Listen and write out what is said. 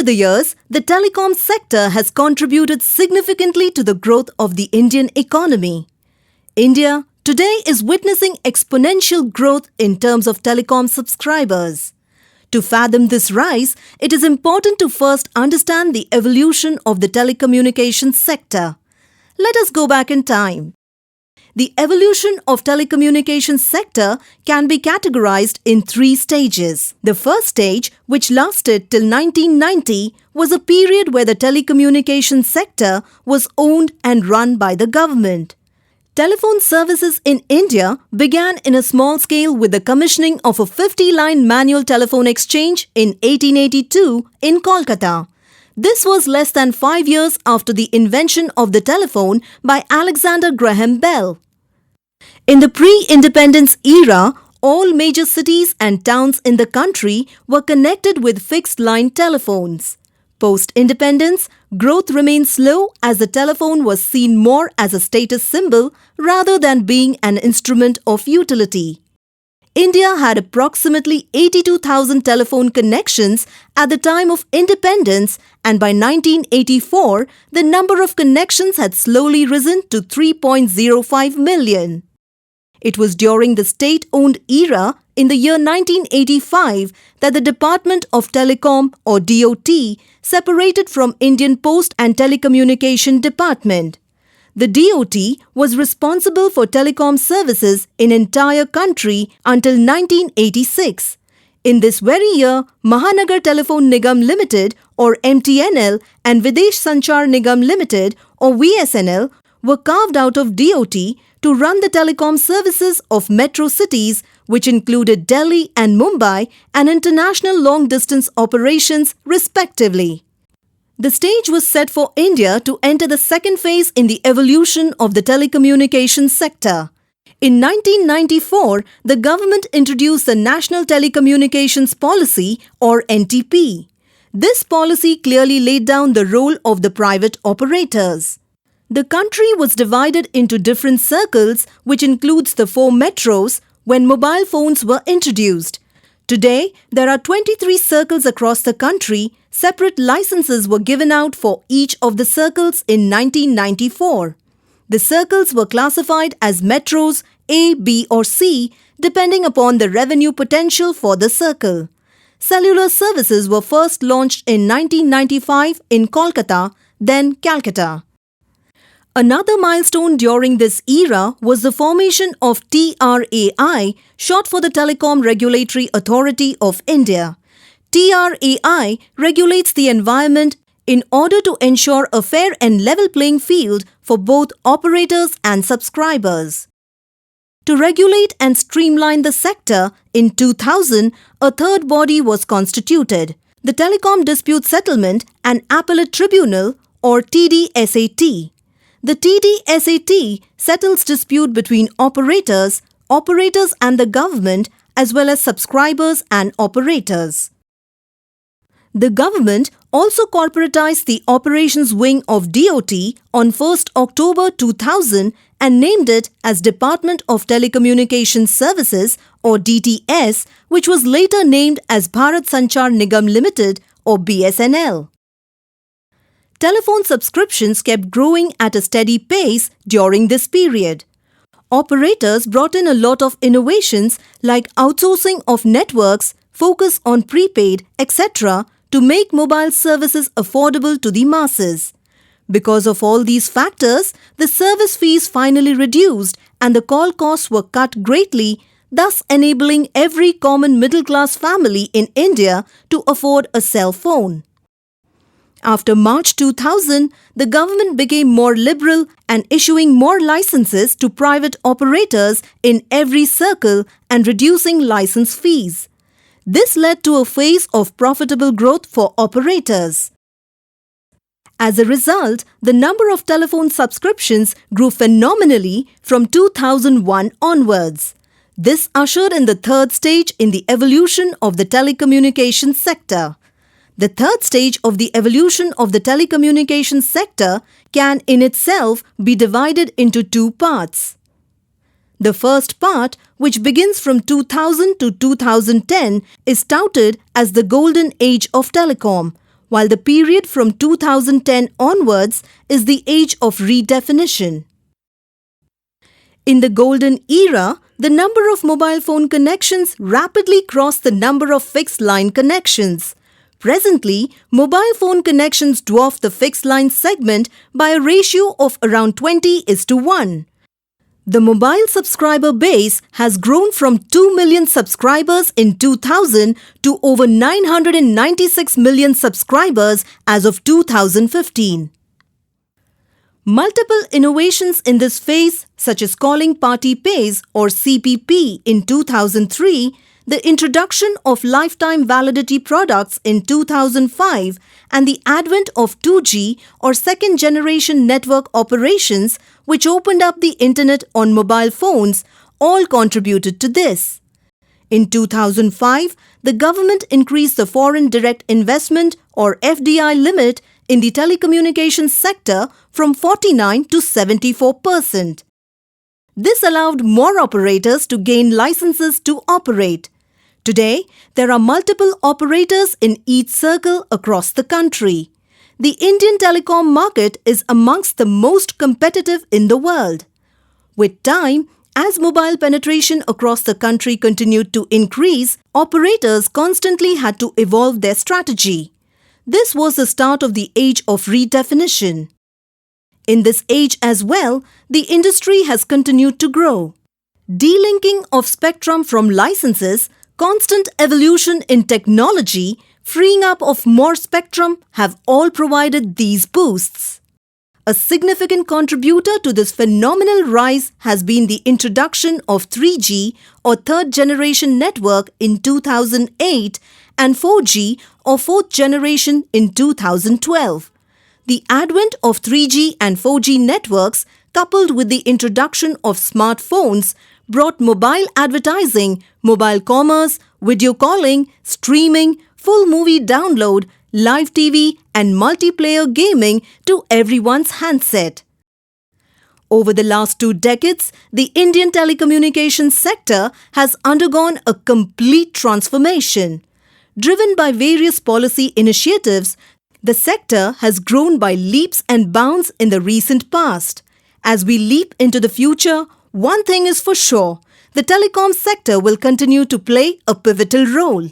Over the years, the telecom sector has contributed significantly to the growth of the Indian economy. India today is witnessing exponential growth in terms of telecom subscribers. To fathom this rise, it is important to first understand the evolution of the telecommunications sector. Let us go back in time. The evolution of telecommunications sector can be categorized in 3 stages. The first stage, which lasted till 1990, was a period where the telecommunications sector was owned and run by the government. Telephone services in India began in a small scale with the commissioning of a 50-line manual telephone exchange in 1882 in Kolkata. This was less than 5 years after the invention of the telephone by Alexander Graham Bell. In the pre-independence era, all major cities and towns in the country were connected with fixed-line telephones. Post-independence, growth remained slow as the telephone was seen more as a status symbol rather than being an instrument of utility. India had approximately 82,000 telephone connections at the time of independence, and by 1984, the number of connections had slowly risen to 3.05 million. It was during the state-owned era in the year 1985 that the Department of Telecom or DOT separated from Indian Post and Telecommunication Department. The DOT was responsible for telecom services in entire country until 1986. In this very year, Mahanagar Telephone Nigam Limited or MTNL and Videsh Sanchar Nigam Limited or VSNL were carved out of DOT to run the telecom services of metro cities, which included Delhi and Mumbai, and international long-distance operations respectively. The stage was set for India to enter the second phase in the evolution of the telecommunications sector. In 1994, the government introduced the National Telecommunications Policy or NTP. This policy clearly laid down the role of the private operators. The country was divided into different circles, which includes the 4 metros, when mobile phones were introduced. Today, there are 23 circles across the country. Separate licenses were given out for each of the circles in 1994. The circles were classified as metros A, B or C, depending upon the revenue potential for the circle. Cellular services were first launched in 1995 in Kolkata, then Calcutta. Another milestone during this era was the formation of TRAI, short for the Telecom Regulatory Authority of India. TRAI regulates the environment in order to ensure a fair and level playing field for both operators and subscribers. To regulate and streamline the sector, in 2000, a third body was constituted, the Telecom Dispute Settlement and Appellate Tribunal or TDSAT. The TDSAT settles dispute between operators and the government, as well as subscribers and operators. The government also corporatized the operations wing of DOT on 1st October 2000 and named it as Department of Telecommunications Services or DTS, which was later named as Bharat Sanchar Nigam Limited or BSNL. Telephone subscriptions kept growing at a steady pace during this period. Operators brought in a lot of innovations like outsourcing of networks, focus on prepaid, etc. to make mobile services affordable to the masses. Because of all these factors, the service fees finally reduced and the call costs were cut greatly, thus enabling every common middle-class family in India to afford a cell phone. After March 2000, the government became more liberal and issuing more licenses to private operators in every circle and reducing license fees. This led to a phase of profitable growth for operators. As a result, the number of telephone subscriptions grew phenomenally from 2001 onwards. This ushered in the third stage in the evolution of the telecommunications sector. The third stage of the evolution of the telecommunications sector can in itself be divided into 2 parts. The first part, which begins from 2000 to 2010, is touted as the Golden Age of Telecom, while the period from 2010 onwards is the age of redefinition. In the golden era, the number of mobile phone connections rapidly crossed the number of fixed line connections. Presently, mobile phone connections dwarf the fixed line segment by a ratio of around 20:1. The mobile subscriber base has grown from 2 million subscribers in 2000 to over 996 million subscribers as of 2015. Multiple innovations in this phase, such as calling party pays or CPP in 2003, the introduction of lifetime validity products in 2005, and the advent of 2G or second-generation network operations, which opened up the internet on mobile phones, all contributed to this. In 2005, the government increased the foreign direct investment or FDI limit in the telecommunications sector from 49 to 74%. This allowed more operators to gain licenses to operate. Today, there are multiple operators in each circle across the country. The Indian telecom market is amongst the most competitive in the world. With time, as mobile penetration across the country continued to increase, operators constantly had to evolve their strategy. This was the start of the age of redefinition. In this age as well, the industry has continued to grow. Delinking of spectrum from licenses, constant evolution in technology, freeing up of more spectrum have all provided these boosts. A significant contributor to this phenomenal rise has been the introduction of 3G or third-generation network in 2008 and 4G or fourth generation in 2012. The advent of 3G and 4G networks, coupled with the introduction of smartphones, brought mobile advertising, mobile commerce, video calling, streaming, full movie download, live TV and multiplayer gaming to everyone's handset. Over the last 2 decades, the Indian telecommunications sector has undergone a complete transformation. Driven by various policy initiatives, the sector has grown by leaps and bounds in the recent past. As we leap into the future, one thing is for sure, the telecom sector will continue to play a pivotal role.